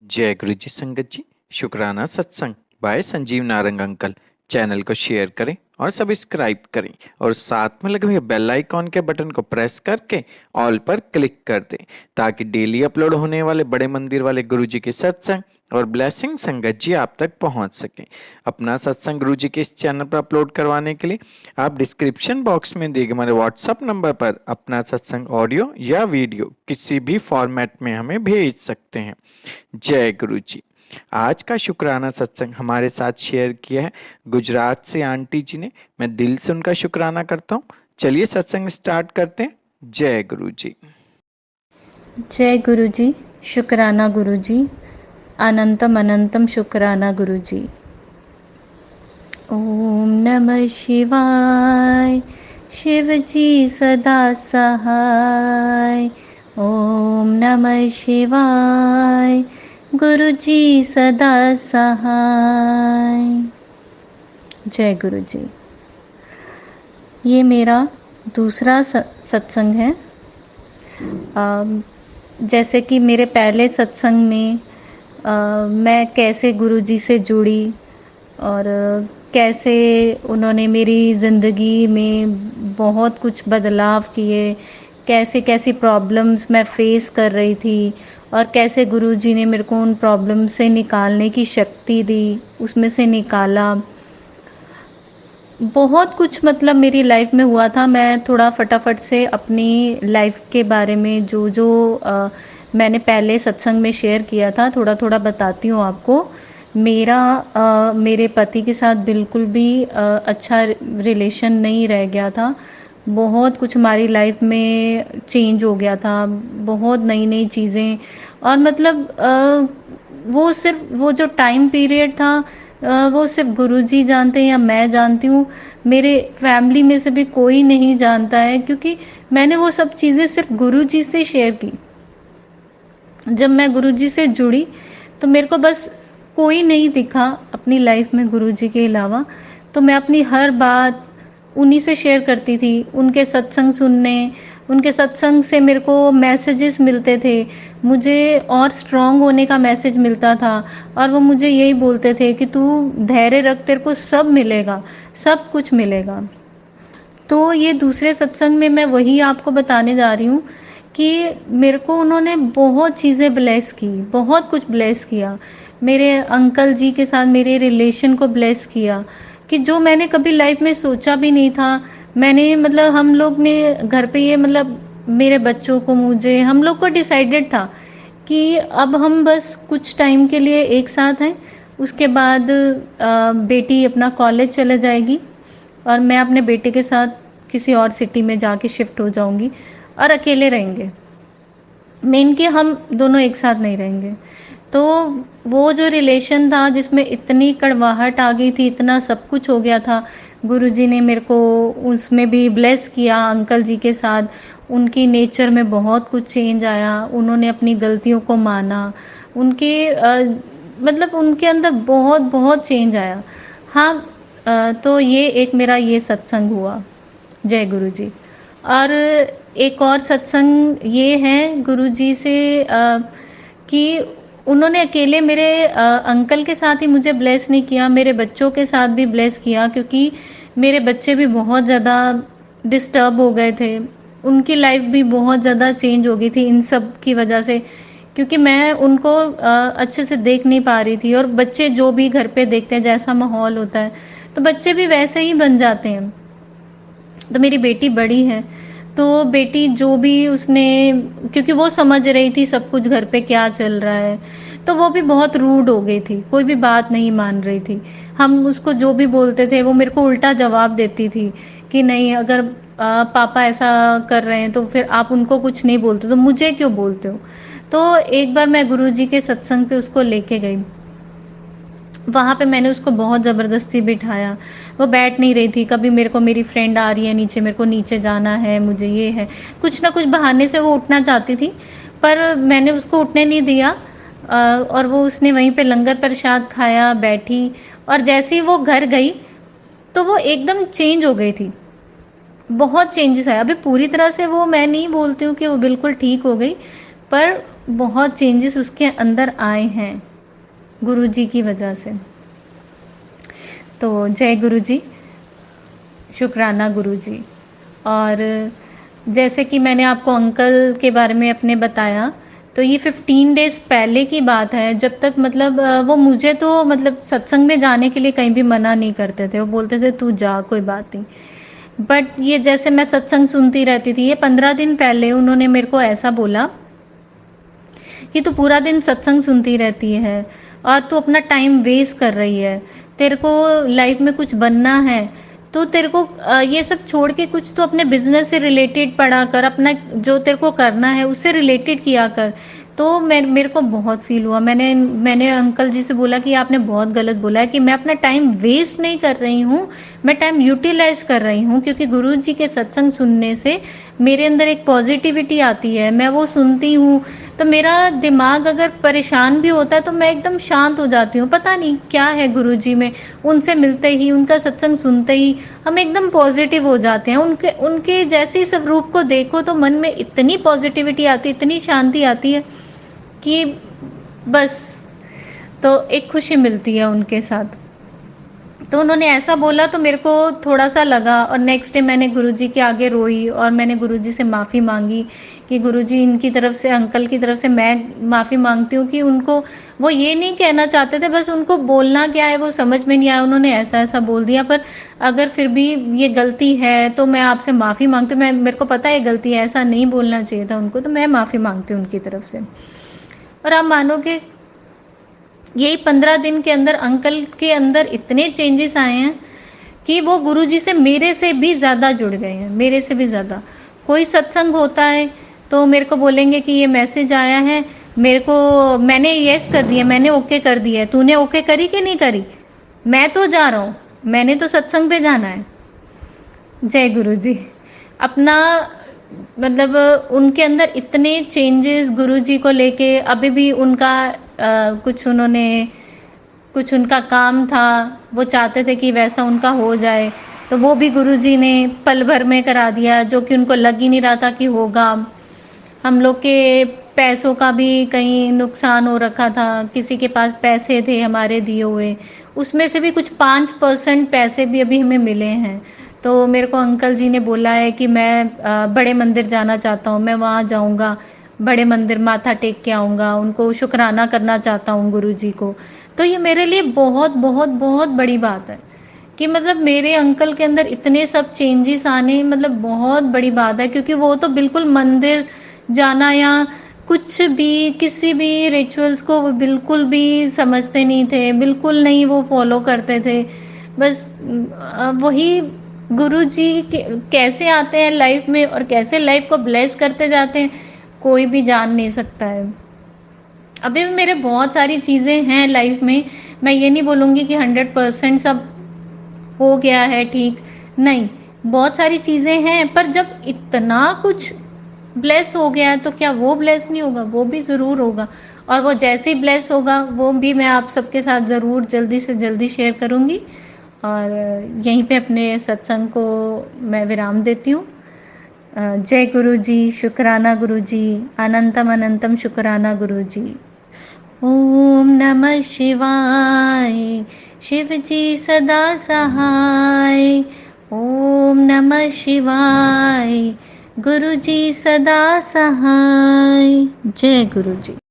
जय गुरु जी संगत जी। शुक्राना सत्संग by Sanjeev Narang uncle. Channel को शेयर करें और सब्सक्राइब करें और साथ में लगे हुए बेल आइकॉन के बटन को प्रेस करके ऑल पर क्लिक कर दें ताकि डेली अपलोड होने वाले बड़े मंदिर वाले गुरु जी के सत्संग और ब्लेसिंग संगत जी आप तक पहुंच सकें। अपना सत्संग गुरु जी के इस चैनल पर अपलोड करवाने के लिए आप डिस्क्रिप्शन बॉक्स में दिए गए हमारे व्हाट्सएप नंबर पर अपना सत्संग ऑडियो या वीडियो किसी भी फॉर्मेट में हमें भेज सकते हैं। जय गुरु जी। आज का शुक्राना सत्संग हमारे साथ शेयर किया है गुजरात से आंटी जी ने। मैं दिल से उनका शुक्राना करता हूँ। चलिए सत्संग स्टार्ट करते हैं। जय गुरु जी। जय गुरु जी। शुक्राना गुरु जी। अनंतम अनंतम शुक्राना गुरु जी। ओम नमः शिवाय। शिव जी सदा सहाय। ओम नमः शिवाय। गुरु जी सदा सहाय। जय गुरु जी। ये मेरा दूसरा सत्संग है। जैसे कि मेरे पहले सत्संग में मैं कैसे गुरुजी से जुड़ी और कैसे उन्होंने मेरी ज़िंदगी में बहुत कुछ बदलाव किए, कैसे कैसी प्रॉब्लम्स मैं फ़ेस कर रही थी और कैसे गुरुजी ने मेरे को उन प्रॉब्लम से निकालने की शक्ति दी, उसमें से निकाला। बहुत कुछ मतलब मेरी लाइफ में हुआ था। मैं थोड़ा फटाफट से अपनी लाइफ के बारे में जो जो मैंने पहले सत्संग में शेयर किया था थोड़ा थोड़ा बताती हूँ आपको। मेरे पति के साथ बिल्कुल भी अच्छा रिलेशन नहीं रह गया था। बहुत कुछ हमारी लाइफ में चेंज हो गया था, बहुत नई नई चीज़ें। और मतलब वो सिर्फ वो जो टाइम पीरियड था वो सिर्फ गुरुजी जानते हैं या मैं जानती हूँ। मेरे फैमिली में से भी कोई नहीं जानता है, क्योंकि मैंने वो सब चीज़ें सिर्फ गुरुजी से शेयर की। जब मैं गुरुजी से जुड़ी तो मेरे को बस कोई नहीं दिखा अपनी लाइफ में गुरुजी के अलावा। तो मैं अपनी हर बात उन्हीं से शेयर करती थी। उनके सत्संग सुनने, उनके सत्संग से मेरे को मैसेजेस मिलते थे, मुझे और स्ट्रांग होने का मैसेज मिलता था। और वो मुझे यही बोलते थे कि तू धैर्य रख, तेरे को सब मिलेगा, सब कुछ मिलेगा। तो ये दूसरे सत्संग में मैं वही आपको बताने जा रही हूँ कि मेरे को उन्होंने बहुत चीज़ें ब्लेस की, बहुत कुछ ब्लेस किया। मेरे अंकल जी के साथ मेरे रिलेशन को ब्लेस किया कि जो मैंने कभी लाइफ में सोचा भी नहीं था। मैंने मतलब हम लोग ने घर पे ये मतलब मेरे बच्चों को, मुझे, हम लोग को डिसाइडेड था कि अब हम बस कुछ टाइम के लिए एक साथ हैं। उसके बाद बेटी अपना कॉलेज चले जाएगी और मैं अपने बेटे के साथ किसी और सिटी में जाके शिफ्ट हो जाऊंगी और अकेले रहेंगे। मेन कि हम दोनों एक साथ नहीं रहेंगे। तो वो जो रिलेशन था जिसमें इतनी कड़वाहट आ गई थी, इतना सब कुछ हो गया था, गुरुजी ने मेरे को उसमें भी ब्लेस किया। अंकल जी के साथ उनकी नेचर में बहुत कुछ चेंज आया। उन्होंने अपनी गलतियों को माना। उनके मतलब उनके अंदर बहुत बहुत चेंज आया। हाँ, तो ये एक मेरा ये सत्संग हुआ। जय गुरु जी। और एक और सत्संग ये है गुरु जी से कि उन्होंने अकेले मेरे अंकल के साथ ही मुझे ब्लेस नहीं किया, मेरे बच्चों के साथ भी ब्लेस किया, क्योंकि मेरे बच्चे भी बहुत ज़्यादा डिस्टर्ब हो गए थे। उनकी लाइफ भी बहुत ज़्यादा चेंज हो गई थी इन सब की वजह से, क्योंकि मैं उनको अच्छे से देख नहीं पा रही थी। और बच्चे जो भी घर पे देखते हैं, जैसा माहौल होता है, तो बच्चे भी वैसे ही बन जाते हैं। तो मेरी बेटी बड़ी है, तो बेटी जो भी उसने, क्योंकि वो समझ रही थी सब कुछ घर पे क्या चल रहा है, तो वो भी बहुत रूड हो गई थी, कोई भी बात नहीं मान रही थी। हम उसको जो भी बोलते थे वो मेरे को उल्टा जवाब देती थी कि नहीं, अगर पापा ऐसा कर रहे हैं तो फिर आप उनको कुछ नहीं बोलते तो मुझे क्यों बोलते हो। तो एक बार मैं गुरुजी के सत्संग पे उसको लेके गई। वहाँ पे मैंने उसको बहुत ज़बरदस्ती बिठाया। वो बैठ नहीं रही थी। कभी मेरे को मेरी फ्रेंड आ रही है नीचे, मेरे को नीचे जाना है, मुझे ये है, कुछ ना कुछ बहाने से वो उठना चाहती थी, पर मैंने उसको उठने नहीं दिया। और वो उसने वहीं पे लंगर प्रसाद खाया, बैठी। और जैसे ही वो घर गई तो वो एकदम चेंज हो गई थी। बहुत चेंजेस आया। अभी पूरी तरह से वो मैं नहीं बोलती हूँ कि वो बिल्कुल ठीक हो गई, पर बहुत चेंजेस उसके अंदर आए हैं गुरुजी की वजह से। तो जय गुरु जी, शुक्राना गुरुजी। और जैसे कि मैंने आपको अंकल के बारे में अपने बताया, तो ये 15 डेज़ पहले की बात है, जब तक मतलब वो मुझे तो मतलब सत्संग में जाने के लिए कहीं भी मना नहीं करते थे। वो बोलते थे तू जा, कोई बात नहीं। बट ये जैसे मैं सत्संग सुनती रहती थी, ये 15 दिन पहले उन्होंने मेरे को ऐसा बोला कि तू पूरा दिन सत्संग सुनती रहती है और तू अपना टाइम वेस्ट कर रही है। तेरे को लाइफ में कुछ बनना है तो तेरे को ये सब छोड़ के कुछ तो अपने बिजनेस से रिलेटेड पढ़ा कर, अपना जो तेरे को करना है उससे रिलेटेड किया कर। तो मेरे को बहुत फील हुआ। मैंने मैंने अंकल जी से बोला कि आपने बहुत गलत बोला है, कि मैं अपना टाइम वेस्ट नहीं कर रही हूँ, मैं टाइम यूटिलाइज कर रही हूँ, क्योंकि गुरु जी के सत्संग सुनने से मेरे अंदर एक पॉजिटिविटी आती है। मैं वो सुनती हूँ तो मेरा दिमाग अगर परेशान भी होता है तो मैं एकदम शांत हो जाती हूँ। पता नहीं क्या है गुरुजी में, उनसे मिलते ही, उनका सत्संग सुनते ही हम एकदम पॉजिटिव हो जाते हैं। उनके उनके जैसे स्वरूप को देखो तो मन में इतनी पॉजिटिविटी आती है, इतनी शांति आती है कि बस, तो एक खुशी मिलती है उनके साथ। तो उन्होंने ऐसा बोला तो मेरे को थोड़ा-सा लगा, और नेक्स्ट डे मैंने गुरुजी के आगे रोई और मैंने गुरुजी से माफ़ी माँगी कि गुरुजी, इनकी तरफ से, अंकल की तरफ से मैं माफ़ी माँगती हूँ कि उनको, वो ये नहीं कहना चाहते थे, बस उनको बोलना क्या है वो समझ में नहीं आया, उन्होंने ऐसा-ऐसा बोल दिया। पर अगर फिर भी ये गलती है तो मैं आपसे माफ़ी माँगती हूँ। मेरे को पता है ये गलती है, ऐसा नहीं बोलना चाहिए था उनको, तो मैं माफ़ी माँगती हूँ उनकी तरफ से। और आप मानोगे, यही 15 दिन के अंदर अंकल के अंदर इतने चेंजेस आए हैं कि वो गुरुजी से मेरे से भी ज़्यादा जुड़ गए हैं, मेरे से भी ज़्यादा। कोई सत्संग होता है तो मेरे को बोलेंगे कि ये मैसेज आया है, मेरे को, मैंने यस कर दिया, मैंने ओके कर दिया है, तूने ओके करी कि नहीं करी? मैं तो जा रहा हूँ, मैंने तो सत्संग पे जाना है। जय गुरु जी। अपना मतलब उनके अंदर इतने चेंजेस गुरुजी को लेके, अभी भी उनका कुछ उनका काम था, वो चाहते थे कि वैसा उनका हो जाए, तो वो भी गुरुजी ने पल भर में करा दिया, जो कि उनको लग ही नहीं रहा था कि होगा। हम लोग के पैसों का भी कहीं नुकसान हो रखा था, किसी के पास पैसे थे हमारे दिए हुए, उसमें से भी कुछ 5% पैसे भी अभी हमें मिले हैं। तो मेरे को अंकल जी ने बोला है कि मैं बड़े मंदिर जाना चाहता हूँ, मैं वहाँ जाऊँगा, बड़े मंदिर माथा टेक के आऊँगा, उनको शुक्राना करना चाहता हूँ गुरुजी को। तो ये मेरे लिए बहुत बहुत बहुत बड़ी बात है कि मतलब मेरे अंकल के अंदर इतने सब चेंजेस आने, मतलब बहुत बड़ी बात है, क्योंकि वो तो बिल्कुल मंदिर जाना या कुछ भी, किसी भी रिचुअल्स को वो बिल्कुल भी समझते नहीं थे, बिल्कुल नहीं वो फॉलो करते थे। बस वही गुरुजी कैसे आते हैं लाइफ में और कैसे लाइफ को ब्लेस करते जाते हैं, कोई भी जान नहीं सकता है। अभी भी मेरे बहुत सारी चीज़ें हैं लाइफ में, मैं ये नहीं बोलूँगी कि 100% सब हो गया है ठीक, नहीं, बहुत सारी चीज़ें हैं, पर जब इतना कुछ ब्लेस हो गया है तो क्या वो ब्लेस नहीं होगा? वो भी ज़रूर होगा, और वो जैसे ही ब्लेस होगा वो भी मैं आप सबके साथ ज़रूर जल्दी से जल्दी शेयर करूँगी। और यहीं पे अपने सत्संग को मैं विराम देती हूँ। जय गुरु जी, शुक्राना गुरु जी, अनंतम अनंतम शुक्राना गुरु जी। ओम नमः शिवाय, शिव जी सदा सहाय। ओम नमः शिवाय, गुरु जी सदा सहाय। जय गुरु जी।